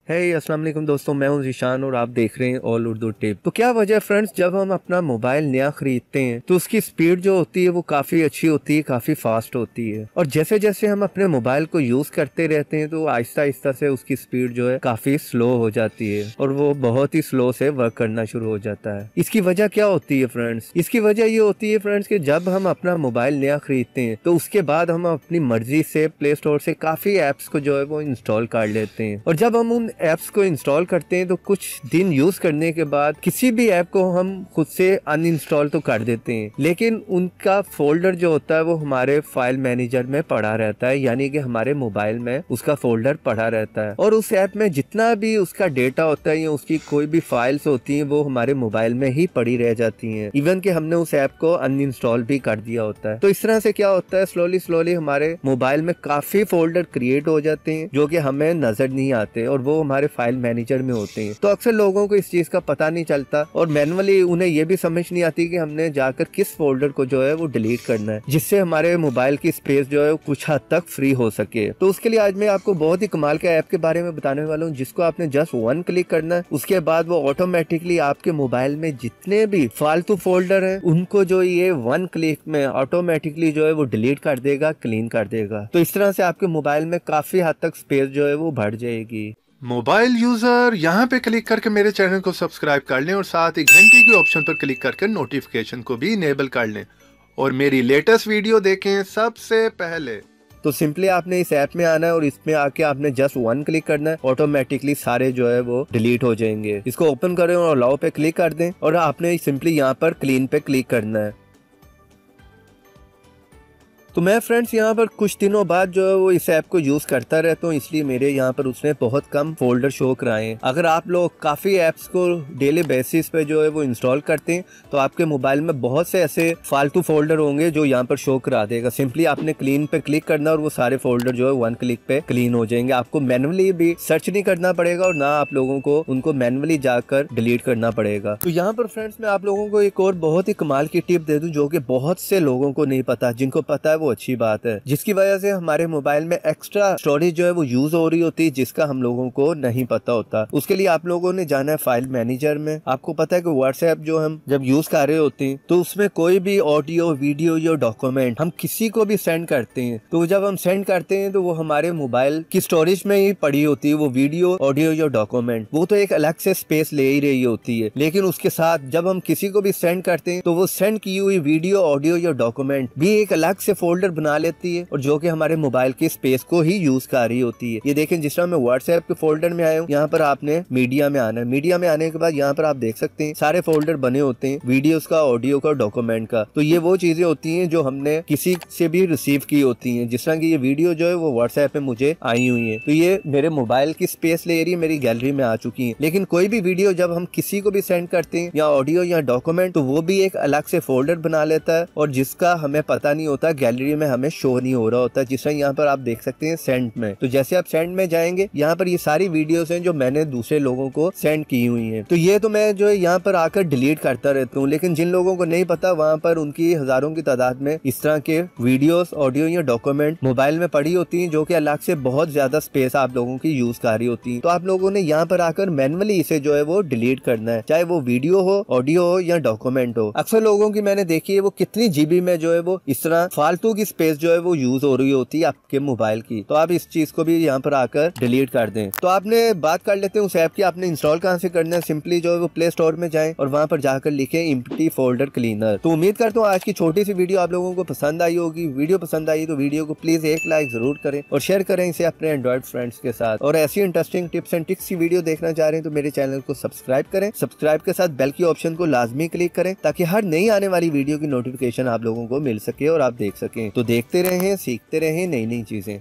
अस्सलाम वालेकुम दोस्तों, मैं हूं ज़ीशान और आप देख रहे हैं ऑल उर्दू टिप। तो क्या वजह फ्रेंड्स, जब हम अपना मोबाइल नया खरीदते हैं तो उसकी स्पीड जो होती है वो काफ़ी अच्छी होती है, काफ़ी फास्ट होती है। और जैसे जैसे हम अपने मोबाइल को यूज़ करते रहते हैं तो आहिस्ता आहिस्ता से उसकी स्पीड जो है काफ़ी स्लो हो जाती है और वो बहुत ही स्लो से वर्क करना शुरू हो जाता है। इसकी वजह क्या होती है फ्रेंड्स? इसकी वजह ये होती है फ्रेंड्स कि जब हम अपना मोबाइल नया खरीदते हैं तो उसके बाद हम अपनी मर्जी से प्ले स्टोर से काफ़ी ऐप्स को जो है वो इंस्टॉल कर लेते हैं। और जब हम उन ऐप्स को इंस्टॉल करते हैं तो कुछ दिन यूज करने के बाद किसी भी ऐप को हम खुद से अनइंस्टॉल तो कर देते हैं, लेकिन उनका फोल्डर जो होता है वो हमारे फाइल मैनेजर में पड़ा रहता है, यानी कि हमारे मोबाइल में उसका फोल्डर पड़ा रहता है। और उस ऐप में जितना भी उसका डेटा होता है या उसकी कोई भी फाइल्स होती हैं वो हमारे मोबाइल में ही पड़ी रह जाती हैं, इवन कि हमने उस ऐप को अनइंस्टॉल भी कर दिया होता है। तो इस तरह से क्या होता है, स्लोली स्लोली हमारे मोबाइल में काफी फोल्डर क्रिएट हो जाते हैं जो कि हमें नजर नहीं आते और वो हमारे फाइल मैनेजर में होते हैं। तो अक्सर लोगों को इस चीज का पता नहीं चलता और मैनुअली उन्हें ये भी समझ नहीं आती कि हमने जाकर किस फोल्डर को जो है वो डिलीट करना है, जिससे हमारे मोबाइल की स्पेस जो है वो कुछ हद तक फ्री हो सके। तो उसके लिए आज मैं आपको बहुत ही कमाल के ऐप के बारे में बताने वाला हूँ, जिसको आपने जस्ट वन क्लिक करना है। उसके बाद वो ऑटोमेटिकली आपके मोबाइल में जितने भी फालतू फोल्डर है उनको जो ये वन क्लिक में ऑटोमेटिकली जो है वो डिलीट कर देगा, क्लीन कर देगा। तो इस तरह से आपके मोबाइल में काफी हद तक स्पेस जो है वो बढ़ जाएगी। मोबाइल यूजर यहाँ पे क्लिक करके मेरे चैनल को सब्सक्राइब कर लें और साथ ही घंटी के ऑप्शन पर क्लिक करके नोटिफिकेशन को भी इनेबल कर लें और मेरी लेटेस्ट वीडियो देखें सबसे पहले। तो सिंपली आपने इस ऐप में आना है और इसमें आके आपने जस्ट वन क्लिक करना है, ऑटोमेटिकली सारे जो है वो डिलीट हो जाएंगे। इसको ओपन करें और अलाउ पे क्लिक कर दें और आपने सिंपली यहाँ पर क्लीन पे क्लिक करना है। तो मैं फ्रेंड्स यहाँ पर कुछ दिनों बाद जो है वो इस ऐप को यूज करता रहता हूँ, इसलिए मेरे यहाँ पर उसने बहुत कम फोल्डर शो कराए हैं। अगर आप लोग काफी ऐप्स को डेली बेसिस पे जो है वो इंस्टॉल करते हैं तो आपके मोबाइल में बहुत से ऐसे फालतू फोल्डर होंगे जो यहाँ पर शो करा देगा। सिंपली आपने क्लीन पे क्लिक करना और वो सारे फोल्डर जो है वन क्लिक पे क्लीन हो जाएंगे। आपको मैनुअली भी सर्च नहीं करना पड़ेगा और ना आप लोगों को उनको मैनुअली जाकर डिलीट करना पड़ेगा। तो यहाँ पर फ्रेंड्स मैं आप लोगों को एक और बहुत ही कमाल की टिप दे दूं जो कि बहुत से लोगों को नहीं पता। जिनको पता है वो अच्छी बात है, जिसकी वजह से हमारे मोबाइल में एक्स्ट्रा स्टोरेज जो है वो यूज हो रही होती है, जिसका हम लोगों को नहीं पता होता। उसके लिए आप लोगों ने जाना है फाइल मैनेजर में। आपको पता है कि व्हाट्सएप जो हम जब यूज कर रहे होते हैं तो उसमें कोई भी ऑडियो, वीडियो या डॉक्यूमेंट हम किसी को भी सेंड करते हैं तो जब हम सेंड करते हैं तो वो हमारे मोबाइल की स्टोरेज में ही पड़ी होती है। वो वीडियो, ऑडियो या डॉक्यूमेंट वो तो एक अलग से स्पेस ले ही रही होती है, लेकिन उसके साथ जब हम किसी को भी सेंड करते हैं तो वो सेंड की हुई वीडियो, ऑडियो या डॉक्यूमेंट भी एक अलग से फोल्डर बना लेती है और जो कि हमारे मोबाइल की स्पेस को ही यूज कर रही होती है। ये देखें, जिस तरह मैं व्हाट्सएप के फोल्डर में आया हूँ, यहाँ पर आपने मीडिया में आना है। मीडिया में आने के बाद यहाँ पर आप देख सकते हैं सारे फोल्डर बने होते हैं, वीडियोस का, ऑडियो का, डॉक्यूमेंट का। तो ये वो चीजें होती हैं जो हमने किसी से भी रिसीव की होती हैं। जिस तरह की ये वीडियो जो है वो व्हाट्सएप पे मुझे आई हुई है, तो ये मेरे मोबाइल की स्पेस ले रही है, मेरी गैलरी में आ चुकी है। लेकिन कोई भी वीडियो जब हम किसी को भी सेंड करते हैं या ऑडियो या डॉक्यूमेंट, तो वो भी एक अलग से फोल्डर बना लेता है और जिसका हमें पता नहीं होता, गैलरी में हमें शो नहीं हो रहा होता है। जिस तरह यहाँ पर आप देख सकते हैं सेंड में, तो जैसे आप सेंड में जाएंगे यहाँ पर ये सारी वीडियोस हैं जो मैंने दूसरे लोगों को सेंड की हुई हैं। तो ये तो मैं जो है यहाँ पर आकर डिलीट करता रहता हूँ, लेकिन जिन लोगों को नहीं पता वहाँ पर उनकी हजारों की तादाद में इस तरह के वीडियोस, ऑडियो या डॉक्यूमेंट मोबाइल में पड़ी होती हैं जो कि अलग से बहुत ज्यादा स्पेस आप लोगों की यूज कर रही होती है। तो आप लोगों ने यहाँ पर आकर मैनुअली इसे जो है वो डिलीट करना है, चाहे वो वीडियो हो, ऑडियो हो या डॉक्यूमेंट हो। अक्सर लोगों की मैंने देखी है वो कितनी जीबी में जो है वो इस तरह फालतू की स्पेस जो है वो यूज हो रही होती है आपके मोबाइल की। तो आप इस चीज को भी यहाँ पर आकर डिलीट कर दें। तो आपने बात कर लेते हैं उस ऐप की, आपने इंस्टॉल कहाँ से करना है। सिंपली जो है वो प्ले स्टोर में जाएं और वहाँ पर जाकर लिखें एम्प्टी फोल्डर क्लीनर। तो उम्मीद करता हूँ आज की छोटी सी वीडियो आप लोगों को पसंद आई होगी। वीडियो पसंद आई तो वीडियो को प्लीज एक लाइक जरूर करें और शेयर करें इसे अपने एंड्रॉइड फ्रेंड्स के साथ। और ऐसी इंटरेस्टिंग टिप्स एंड ट्रिक्स की वीडियो देखना चाह रहे हैं तो मेरे चैनल को सब्सक्राइब करें। सब्सक्राइब के साथ बेल की ऑप्शन को लाजमी क्लिक करें ताकि हर नई आने वाली वीडियो की नोटिफिकेशन आप लोगों को मिल सके और आप देख सकें। तो देखते रहें, सीखते रहें नई नई चीजें।